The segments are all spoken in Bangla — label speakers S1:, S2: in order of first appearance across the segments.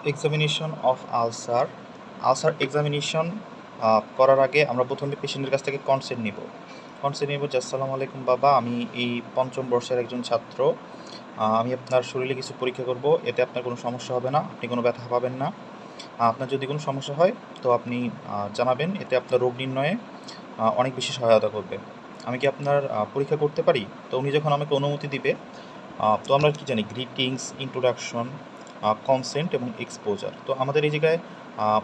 S1: Examination of ulcer. Ulcer examination করার আগে আমরা প্রথমে পেশেন্টের কাছ থেকে কনসেন্ট নিব। যে আসসালামু আলাইকুম বাবা, আমি এই পঞ্চম বর্ষের একজন ছাত্র। আমি আপনার শরীরে কিছু পরীক্ষা করব, এতে আপনার কোনো সমস্যা হবে না, আপনি কোনো ব্যথা পাবেন না। আপনার যদি কোনো সমস্যা হয় তো আপনি জানাবেন, এতে আপনার রোগ নির্ণয়ে অনেক বেশি সহায়তা করবে। আমি কি আপনার পরীক্ষা করতে পারি? তো উনি যখন আমাকে অনুমতি দিবে, তো আমরা কি জানি গ্রিটিংস, ইন্ট্রোডাকশন, কনসেন্ট এবং এক্সপোজার। তো আমাদের এই জায়গায়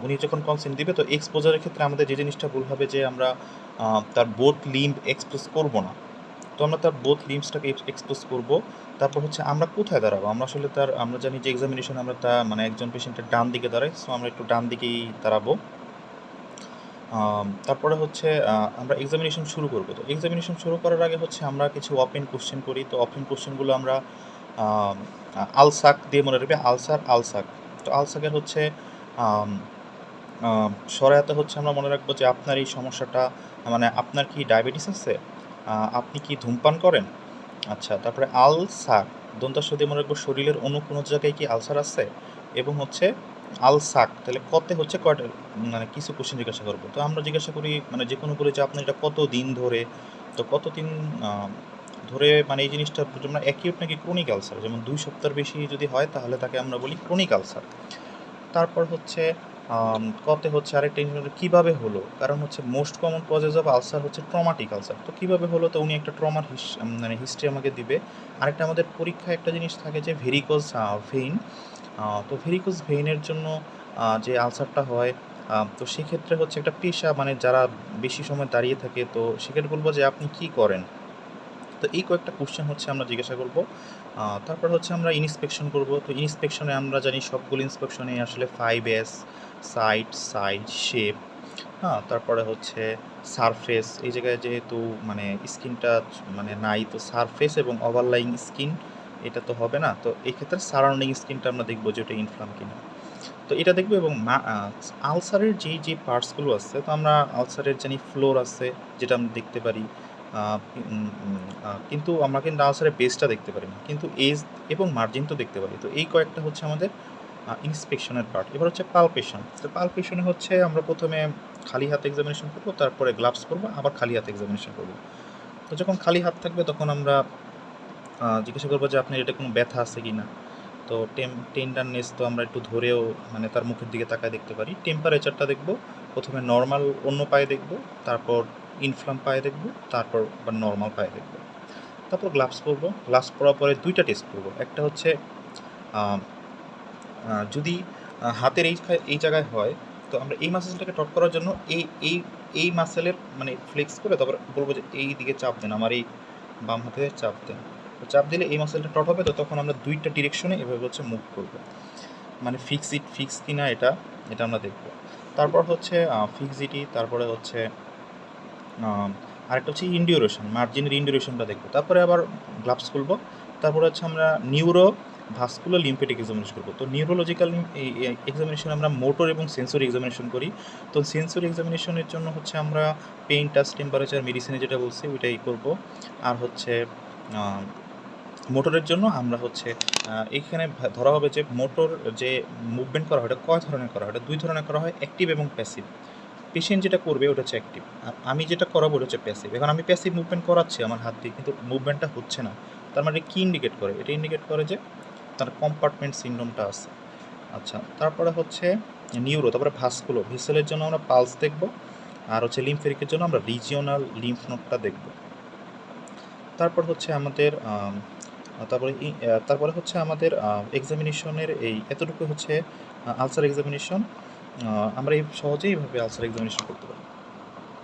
S1: উনি যখন কনসেন্ট দিবে, তো এক্সপোজারের ক্ষেত্রে আমাদের যে জিনিসটা ভুল হবে যে আমরা তার বোথ লিম্ব এক্সপ্রেস করব না। তো আমরা তার বোথ লিম্বসটাকে এক্সপোজ করব। তারপর হচ্ছে আমরা কোথায় দাঁড়াবো, আমরা জানি যে এক্সামিনেশন আমরা মানে একজন পেশেন্টের ডান দিকে দাঁড়াই, সো আমরা একটু ডান দিকেই দাঁড়াবো। তারপরে হচ্ছে আমরা এক্সামিনেশন শুরু করব। তো এক্সামিনেশন শুরু করার আগে হচ্ছে আমরা কিছু ওপেন কোশ্চেন করি। তো ওপেন কোশ্চেনগুলো আমরা আলসাক দিয়ে মনে রাখবে, আলসাক। তো আলসাকের হচ্ছে সহায়তা হচ্ছে আমরা মনে রাখবো যে আপনার এই সমস্যাটা, মানে আপনার কি ডায়াবেটিস আছে, আপনি কি ধূমপান করেন, আচ্ছা। তারপরে আলসার দন্তাস্ব দিয়ে মনে রাখবো শরীরের অন্য কোনো জায়গায় কি আলসার আছে, এবং হচ্ছে আলসাক, তাহলে কতে হচ্ছে কয়টা, মানে কিছু কোশ্চেন জিজ্ঞাসা করবো। তো আমরা জিজ্ঞাসা করি মানে যে কোনো বলে যে আপনার এটা কত দিন ধরে, তো কতদিন ধরে, মানে এই জিনিসটা আমরা অ্যাকিউট নাকি ক্রনিক আলসার, যেমন 2 সপ্তাহের বেশি যদি হয় তাহলে তাকে আমরা বলি ক্রনিক আলসার। তারপর হচ্ছে কতে হচ্ছে আরেকটা জিনিস কীভাবে হলো, কারণ হচ্ছে most common causes of ulcer হচ্ছে ট্রমাটিক আলসার। তো কীভাবে হলো, তো উনি একটা ট্রমার মানে হিস্ট্রি আমাকে দিবে। আরেকটা আমাদের পরীক্ষায় একটা জিনিস থাকে যে ভেরিকোজ ভেইন। তো ভেরিকোজ ভেইনের জন্য যে আলসারটা হয়, তো সেক্ষেত্রে হচ্ছে একটা পেশা, মানে যারা বেশি সময় দাঁড়িয়ে থাকে, তো সেক্ষেত্রে বলবো যে আপনি কি করেন। তো এই কয়েকটা কোশ্চেন হচ্ছে আমরা জিজ্ঞাসা করব। তারপর হচ্ছে আমরা ইন্সপেকশন করব। তো ইন্সপেকশনে আমরা জানি সবগুলো ইন্সপেকশনে আসলে 5S, সাইড, শেপ, হ্যাঁ। তারপরে হচ্ছে সারফেস, এই জায়গায় যেহেতু মানে স্কিনটা মানে নাই, তো সারফেস এবং ওভারলাইং স্কিন এটা তো হবে না। তো এই ক্ষেত্রে সারাউন্ডিং স্কিনটা আমরা দেখবো যে ওটা ইনফ্লাম কিনা, তো এটা দেখবো। এবং আলসারের যে পার্টসগুলো আছে, তো আমরা আলসারের জানি ফ্লোর আছে, যেটা আমরা দেখতে পারি, কিন্তু আমরা কিন্তু আলসারের বেসটা দেখতে পারি না, কিন্তু এজ এবং মার্জিন তো দেখতে পারি। তো এই কয়েকটা হচ্ছে আমাদের ইন্সপেকশনের পার্ট। এবার হচ্ছে পালপেশন। তো পালপেশনে হচ্ছে আমরা প্রথমে খালি হাতে এক্সামিনেশন করবো, তারপরে গ্লাভস করবো, আবার খালি হাতে এক্সামিনেশন করবো। তো যখন খালি হাত থাকবে তখন আমরা জিজ্ঞাসা করবো যে আপনার এটা কোনো ব্যথা আছে কি না। তো টেন্ডারনেস তো আমরা একটু ধরেও মানে তার মুখের দিকে তাকায় দেখতে পারি। টেম্পারেচারটা দেখব, প্রথমে নর্মাল অন্য পায়ে দেখব, তারপর ইনফ্লাম পায়ে দেখব, তারপর আবার নর্মাল পায়ে দেখব। তারপর গ্লাভস পরবো। গ্লাভস পরার পরে 2টা টেস্ট করবো। একটা হচ্ছে যদি হাতের এই জায়গায় হয়, তো আমরা এই মাসেলটাকে টট করার জন্য এই মাসেলের মানে ফ্লেক্স করে তারপর বলবো যে এই দিকে চাপ দেন, আমার এই বাম হাতে চাপ দেন। তো চাপ দিলে এই মাসেলটা টট হবে। তো তখন আমরা 2টা ডিরেকশনে এভাবে হচ্ছে মুভ করব, মানে ফিক্স কিনা এটা আমরা দেখব। তারপর হচ্ছে ফিক্সিটি, তারপরে হচ্ছে আরেকটা হচ্ছে ইন্ডিউরেশন, মার্জিনের ইন্ডিউরেশনটা দেখবো। তারপরে আবার গ্লাভস খুলবো। তারপরে হচ্ছে আমরা ভাস্কুলার লিম্ফেটিক এক্সামিনেশন করবো। তো নিউরোলজিক্যাল এক্সামিনেশন আমরা মোটর এবং সেন্সরি এক্সামিনেশন করি। তো সেন্সরি এক্সামিনেশনের জন্য হচ্ছে আমরা পেইন, টাচ, টেম্পারেচার, মেডিসিনে যেটা বলছি ওইটাই করবো। আর হচ্ছে মোটরের জন্য আমরা হচ্ছে এইখানে ধরা হবে যে মোটর যে মুভমেন্ট করা হয়, এটা কয় ধরনের করা হয়, এটা 2 ধরনের করা হয়, অ্যাক্টিভ এবং প্যাসিভ। পেশেন্ট যেটা করবে ওটা হচ্ছে অ্যাক্টিভ, আর আমি যেটা করাবো ওটা হচ্ছে প্যাসিভ। এখন আমি প্যাসিভ মুভমেন্ট করাচ্ছি আমার হাত দিয়ে, কিন্তু মুভমেন্টটা হচ্ছে না। তার মানে কি ইন্ডিকেট করে, এটা ইন্ডিকেট করে যে তার কম্পার্টমেন্ট সিনড্রোমটা আছে। আচ্ছা, তারপরে হচ্ছে নিউরো, তারপরে ভেসেলের জন্য আমরা পালস দেখব, আর হচ্ছে লিম্ফেটিকের জন্য আমরা রিজিওনাল লিম্ফ নোডটা দেখব। তারপর হচ্ছে আমাদের তারপরে হচ্ছে আমাদের এক্সামিনেশনের এই এতটুকু হচ্ছে আলসার এক্সামিনেশন। আমরা এই সহজেই এইভাবে আলসার এক্সামিনেশন করতে পারি।